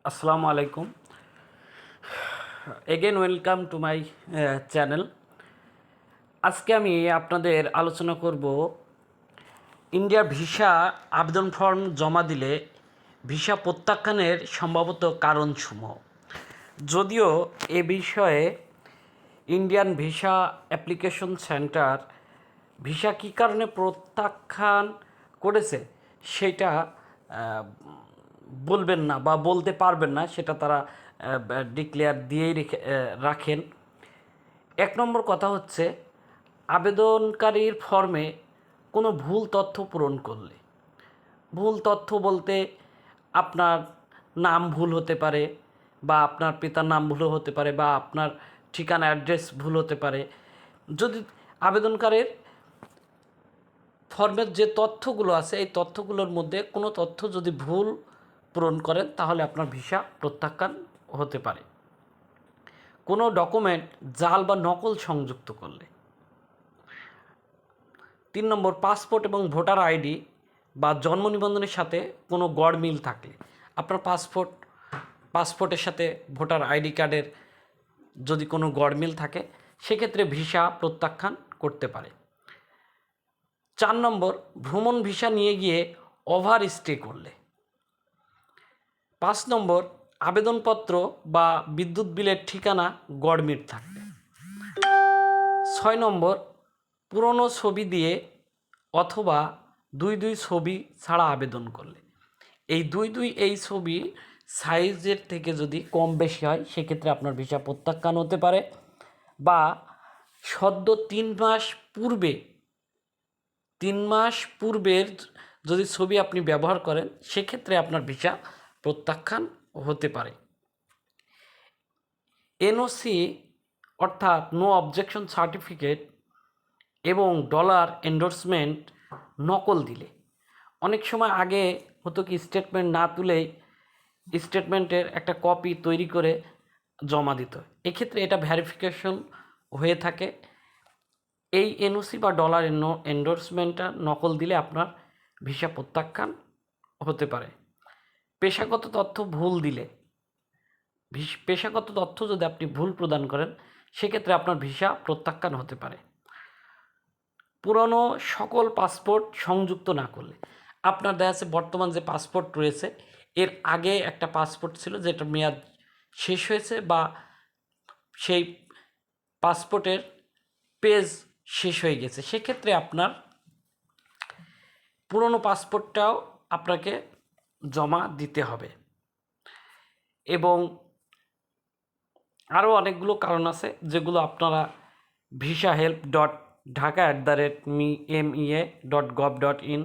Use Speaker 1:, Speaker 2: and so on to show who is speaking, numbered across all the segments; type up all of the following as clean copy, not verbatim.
Speaker 1: আসসালামু আলাইকুম। Again welcome to my channel. আজকে আমি আপনাদের আলোচনা করব ইন্ডিয়ার ভিসা আবেদন ফর্ম জমা দিলে ভিসা প্রত্যাখ্যানের সম্ভাবত কারণসমূহ। যদিও এ বিষয়ে Indian visa application centre visa কী কারণে প্রত্যাখ্যান করেছে সেটা বলবেন না বা বলতে পারবেন না, সেটা তারা ডিক্লেয়ার দিয়েই রাখেন। এক নম্বর কথা হচ্ছে, আবেদনকারীর ফর্মে কোনো ভুল তথ্য পূরণ করলে, ভুল তথ্য বলতে আপনার নাম ভুল হতে পারে, বা আপনার পিতার নাম ভুল হতে পারে, বা আপনার ঠিকানা অ্যাড্রেস ভুল হতে পারে। যদি আবেদনকারীর ফর্মের যে তথ্যগুলো আছে এই তথ্যগুলোর মধ্যে কোনো তথ্য যদি ভুল পূরণ করেন তাহলে আপনার ভিসা প্রত্যাখ্যান হতে পারে। কোনো ডকুমেন্ট জাল বা নকল সংযুক্ত করলে। 3 নম্বর, পাসপোর্ট এবং ভোটার আইডি বা জন্ম নিবন্ধনের সাথে কোনো গড়মিল থাকলে। আপনার পাসপোর্টের সাথে ভোটার আইডি কার্ডের যদি কোনো গড়মিল থাকে সেক্ষেত্রে ভিসা প্রত্যাখ্যান করতে পারে। 4 নম্বর, ভ্রমণ ভিসা নিয়ে গিয়ে ওভার স্টে করলে। 5 নম্বর, আবেদনপত্র বা বিদ্যুৎ বিলের ঠিকানা গড়মিল থাকলে। 6 নম্বর, পুরনো ছবি দিয়ে অথবা 2 ছবি ছাড়া আবেদন করলে। এই 2 এই ছবি সাইজের থেকে যদি কম বেশি হয় সেক্ষেত্রে আপনার ভিসা প্রত্যাখ্যান হতে পারে। বা সদ্য 3 মাস পূর্বের যদি ছবি আপনি ব্যবহার করেন সেক্ষেত্রে আপনার ভিসা প্রত্যাখ্যান হতে পারে। এনওসি অর্থাৎ নো অবজেকশন সার্টিফিকেট এবং ডলার এন্ডোর্সমেন্ট নকল দিলে। অনেক সময় আগে হতো কি, স্টেটমেন্ট না তুলেই স্টেটমেন্টের একটা কপি তৈরি করে জমা দিত। এক্ষেত্রে এটা ভেরিফিকেশন হয়ে থাকে। এই এনওসি বা ডলার এন্ডোর্সমেন্টটা নকল দিলে আপনার ভিসা প্রত্যাখ্যান হতে পারে। পেশাগত তথ্য ভুল দিলে, পেশাগত তথ্য যদি আপনি ভুল প্রদান করেন সেক্ষেত্রে আপনার ভিসা প্রত্যাখ্যান হতে পারে। পুরনো সকল পাসপোর্ট সংযুক্ত না করলে। আপনার দেখা যাচ্ছে বর্তমান যে পাসপোর্ট রয়েছে এর আগে একটা পাসপোর্ট ছিল যেটা মেয়াদ শেষ হয়েছে, বা সেই পাসপোর্টের পেজ শেষ হয়ে গেছে, সেক্ষেত্রে আপনার পুরনো পাসপোর্টটাও আপনাকে জমা দিতে হবে। এবং আরও অনেকগুলো কারণ আছে যেগুলো আপনারা visa.help.dhaka@mea.gov.in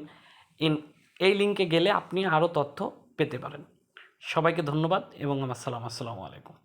Speaker 1: এই লিঙ্কে গেলে আপনি আরও তথ্য পেতে পারেন। সবাইকে ধন্যবাদ এবং আসসালামু আলাইকুম।